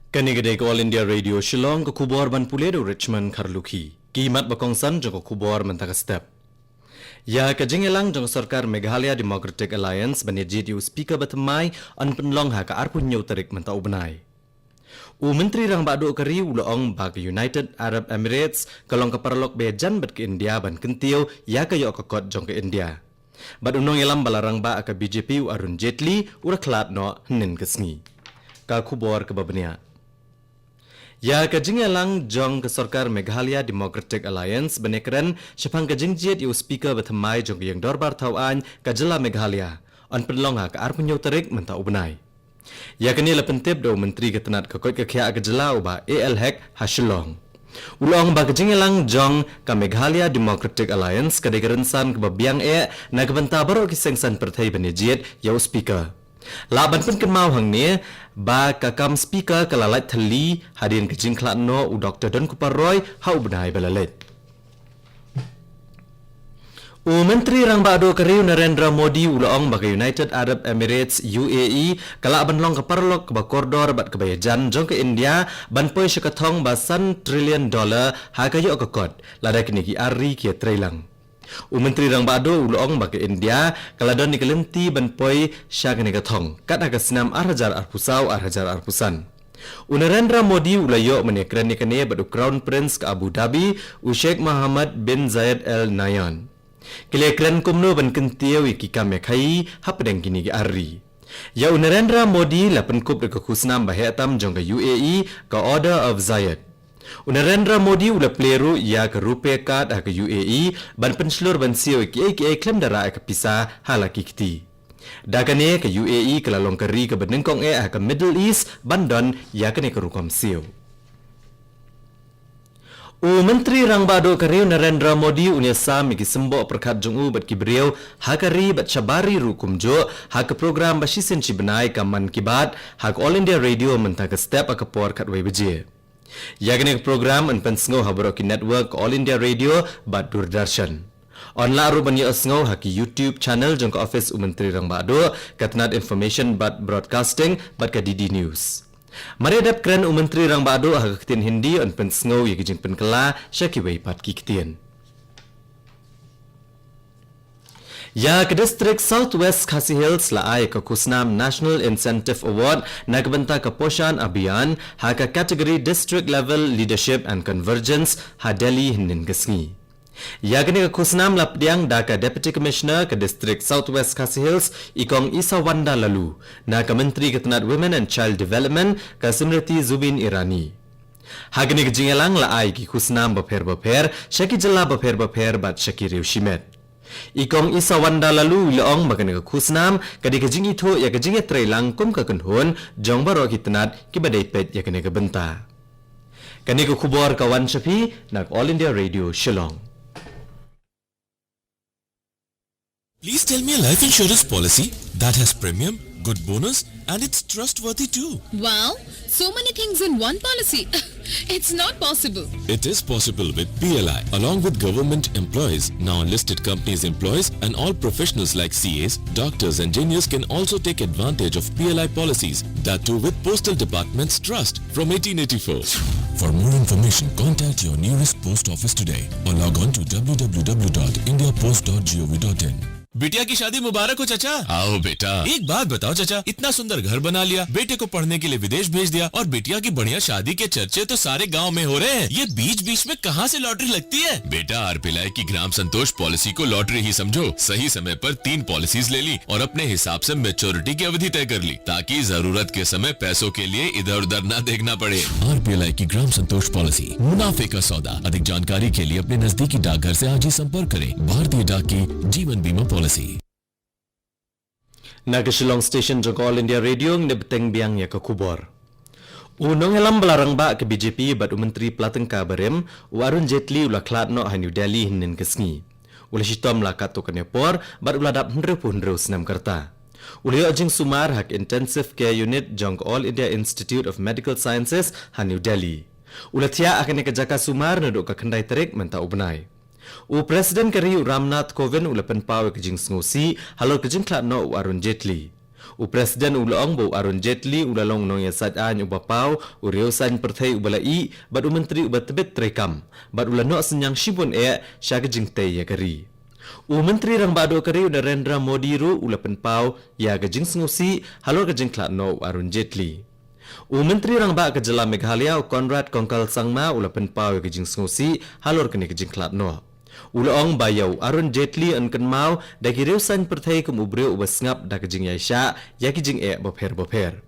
Kani gede ko All India Radio Shillong ko kubor ban puledo Richmond Kharlukhi. Kimat bakongsan jong ko kubor mentaka step. Ya kajingelang jong sarkar Meghalaya Democratic Alliance banejit yu speaker batamai an penlong ha ka arpun nyu tarik menta ubnai. U menteri rang bado kari ulong bag United Arab Emirates kalong kaparlok bejan bat ke India ban kentio ya kayo kokot jong ke India. Bat unong elam balarang ba ka BJP u Arun Jaitley uraklat no nin kesngi. Ka kubor ke babnia. Ya kajingelang jong ke sarkar Meghalaya Democratic Alliance benekran syapang kajingjiet yu speaker batamai jong yang dorbar tauan kajela Meghalaya an penlong ha ka arpun nyu tarik menta ubnai. Ya kini lepentip do menteri ketenat kekot kekhia kajela uba AL Hek Hashilong. Ulong ba kajingelang jong ka Meghalaya Democratic Alliance kadegerensan ke babiang na kebenta baru kisengsan pertai benejiet yu speaker. Laban pun kenmau hang ni ba kakam speaker kalalat thali hadin kejing klatno u Dr. Don Kuparoy hau benai balalet. U menteri rang bado kariu Narendra Modi ulong bagi United Arab Emirates UAE kala banlong kaparlok ba koridor bat kebayajan jong ke India ban poi syakathong basan $1 trillion ha kayo kokot lada kini ki ari ki trailang. U menteri rang bado ulong bagi India kaladon nikelenti ban poi syagane kathong kat aga senam arhajar arpusau arhajar arpusan. U Narendra Modi ulayo menekran nikane badu Crown Prince ke Abu Dhabi u Sheikh Mohammed bin Zayed Al Nahyan. Kilekran kumno ban kentio iki kame khai hapdeng kini ki arri. Ya u Narendra Modi la penkup de kusnam bahetam jong ke UAE ke Order of Zayed. Narendra Modi ula pleru ya ke rupiah card ke UAE ban penslur ban sio ki klem dara ke pisa halaki kiti. Dagane ke UAE ke lalong keri ke benengkong ke Middle East bandon ya ke rukom sio. U menteri rang bado kariu Narendra Modi unya sam ki sembo perkat jungu bat ki beriau hakari bat syabari rukum jo hak program basisen ci benai ka man kibat hak All India Radio mentaka step ke por kat webeje. Yagane program an pensngo habroki network All India Radio bat Doordarshan. Onla ruban ya asngo haki YouTube channel jong ka office menteri rang bado katnat information bat broadcasting bat ka DD News. Maredap kran menteri rang bado hak kitin Hindi an pensngo ya kijing penkela syaki wei pat kiktian. Ya ke District Southwest Khasi Hills la ai ke kusnam National Incentive Award na kebenta ke Poshan Abhiyan ha ke kategori District Level Leadership and Convergence ha Delhi hinin kesngi. Ya kini ke kusnam lapdiang da ke Deputy Commissioner ke District Southwest Khasi Hills ikong Isa Wanda lalu na ke Menteri Ketenat Women and Child Development ke Smriti Zubin Irani. Hagini ke jingelang la ai ki kusnam baper syaki jela baper bat syaki riu shimet. Ikong Isa Wanda lalu leong magane ke kusnam kadi ke jing itu ya ke jinge trailang kum ke kenhun jong baro kitanat ki badai pet ya kene ke benta. Kani ke kubor kawan Syafi nak All India Radio Shillong. Please tell me a life insurance policy that has premium, good bonus and it's trustworthy too. Wow, so many things in one policy. It's not possible. It is possible with PLI. Along with government employees, now listed companies employees and all professionals like CAs, doctors, engineers can also take advantage of PLI policies. That too with Postal Department's trust from 1884. For more information, contact your nearest post office today or log on to www.indiapost.gov.in. बिटिया की शादी मुबारक हो चाचा। आओ बेटा। एक बात बताओ चाचा, इतना सुंदर घर बना लिया, बेटे को पढ़ने के लिए विदेश भेज दिया और बिटिया की बढ़िया शादी के चर्चे तो सारे गांव में हो रहे हैं। ये बीच बीच में कहां से लॉटरी लगती है? बेटा आरपीएलआई की ग्राम संतोष पॉलिसी को लॉटरी ही समझो। सही समय पर 3 पॉलिसीज ले ली और अपने हिसाब से मैच्योरिटी की अवधि तय कर ली ताकि जरूरत के समय पैसों के लिए इधर उधर न देखना पड़े। आरपीएलआई की ग्राम संतोष पॉलिसी, मुनाफे का सौदा। अधिक जानकारी के लिए अपने नजदीकी डाकघर से आज ही संपर्क करें। भारतीय डाक की जीवन बीमा policy. Naga Shillong Station jong All India Radio ngebeteng biang ya ke kubor. Unong helam belarang ba ke BJP bat Menteri Pelatengka Barem Arun Jaitley ula klat no New Delhi hinin kesngi. Ula shitom la kato kanepor bat ula dap hendrepu senam kerta. Ula jing sumar hak Intensive Care Unit jong All India Institute of Medical Sciences ha New Delhi. Ulatia akan kejaka sumar naduk ka kendai terik menta ubnai. Presiden kari Ramnath Kovind ulapan pawe kejing sengusi halor kejing klak no Arun Jaitley. Presiden ulong bo Arun Jaitley ulalong nong ya sajaan ubapau ureusan perthai ubalai bad menteri ubatbet trekam bad ulano senyang shibun sya kejing tei ya kari. Menteri rang bado kari Narendra Modi ru ulapan pau ya kejing sengusi halor kejing klak no Arun Jaitley. Menteri rang ba kejela Meghalaya Conrad Kongkal Sangma ulapan pau ya kejing sengusi halor kene kejing klak no. Ulong bayau Arun Jaitley ankan mau da kireusan perthai kum ubreu ubasngap da kejing yaisha ya kejing boper.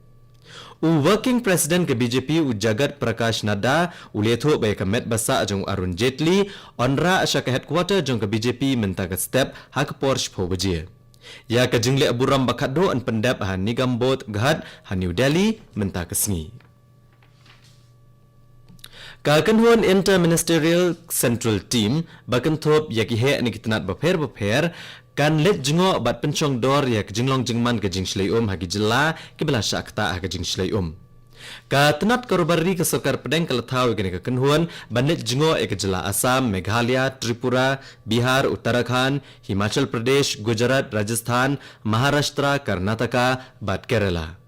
Working President ke BJP Jagat Prakash Nadda uletho bay kamet basa jong Arun Jaitley onra asya ke headquarter jong ke BJP menta ke step hak Porsche pho baje. Ya kejing le aburam bakado an pendap han Nigambot Ghat han New Delhi menta ke sngi. Kakanhuan Interministerial Central Team bakan thop yakihe ni kitnat baper kan let jingo bat pencong dor yak jinglong jingman ke jing shlaium hagi jela ke bela syakta hagi jing shlaium. Ka tenat korobari ke sokar pedeng kalathau ke kakanhuan banlet jingo ke jela Assam, Meghalaya, Tripura, Bihar, Uttarakhand, Himachal Pradesh, Gujarat, Rajasthan, Maharashtra, Karnataka, bat Kerala.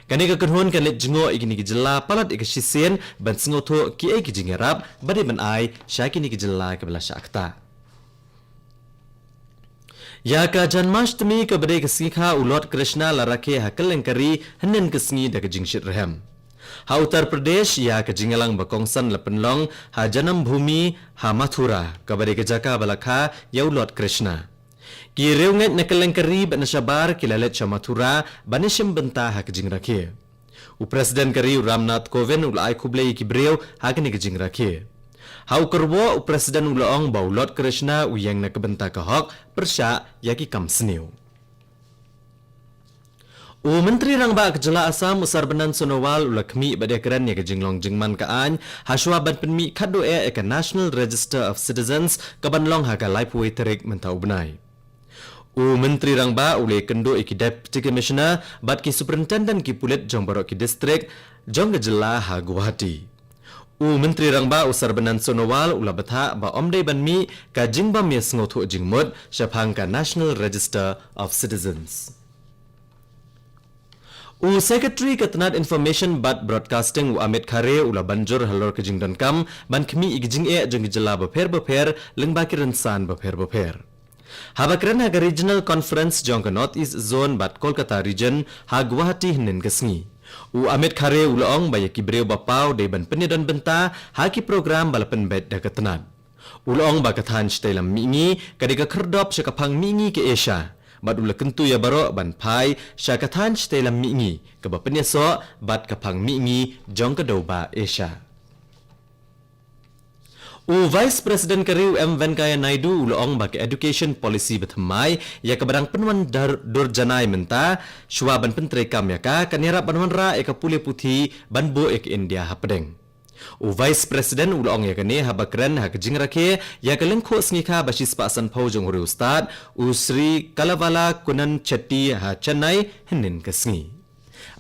Kani ka kanhon kan let jingo ikini ki jela palat ikasisen ban singoto ki ki jingerap bade ban ai syakini ki jela ke bela syakta. Ya ka Janmashtami ka bade ke sikha ulot Krishna larake hakal lengkari henen ke sngi da ke jingshit rehem. Ha Uttar Pradesh ya ke jingalang bakongsan lapenlong ha Janam Bhumi ha Mathura ka bade ke jaka balakha ya ulot Krishna. Ki reunget nakalengkari ban syabar kilalet Mathura banishim benta ha ke jing rakhe. Presiden kari Ramnath Kovind ulai kublai ki breu ha ke ni ke jing rakhe. Hau kerwo Presiden ulong baulot Krishna uyang na kebenta ka hok persya yaki kam sniu. Menteri rang ba kejela Assam Sarbanan Sonowal ulakmi badekran ya ke jinglong jingman kaan haswa ban penmi khado ke National Register of Citizens kabanlong ha ka lifeway terik mentau benai. Menteri rang ba ule kendo iki Deputy Commissioner bat ki Superintendent ki Pulit jong barok ki District jong kejela ha Guwahati. Menteri rang ba Sarbanan Sonowal ula batha ba omdai banmi ka jingbam ya sngotu jingmut syapang ka National Register of Citizens. Secretary Ketenat Information Bat Broadcasting Amit Khare ula banjur halor ke jingdan kam ban kemi igijing jong jela beper lengba kirensan beper. Habakran ha Regional Conference jong ke North East Zone bat Kolkata Region ha Guwahati hinen kesngi. Amit Khare ulong bayaki breu bapau de ban penidan benta ha ki program balapan bet da ketenat. Ulong ba kathan stailam mingi kadika kerdop syakapang mingi ke Asia. Bat ula kentu ya baro ban pai syakathan stailam mingi ke bapenyeso bat kapang mingi jong ke doba Asia. Vice President kariu M. Venkaya Naidu ulong bagi education policy bethamai ya kebarang penuan durjanai menta syuaban pentrekam ya ka kanira penuan ra eka pule puthi banbo ek India hapedeng. Vice President ulong ya kene habakran ha kejing rakhe ya kelengkho sngi basis pasan phau jong uri ustad Sri Kalavala Kunan Chetty ha Chennai hinin kesngi.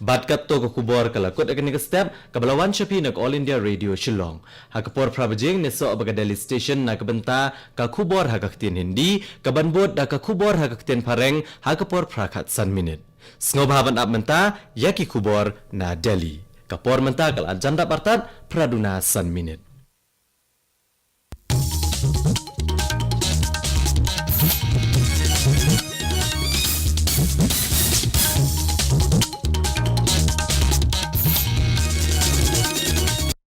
Bat kapto ko kubor kalakot akan ni step kabalawan shapi nak All India Radio Shillong. Ha kapor prabjing neso abaga Delhi Station na kabenta ka kubor ha kaktin Hindi, kabanbot da ka kubor ha kaktin Pareng ha kapor prakat san minute. Sngobahaban ap menta yaki kubor na Delhi. Kapor menta kal ajanda partat praduna san minute.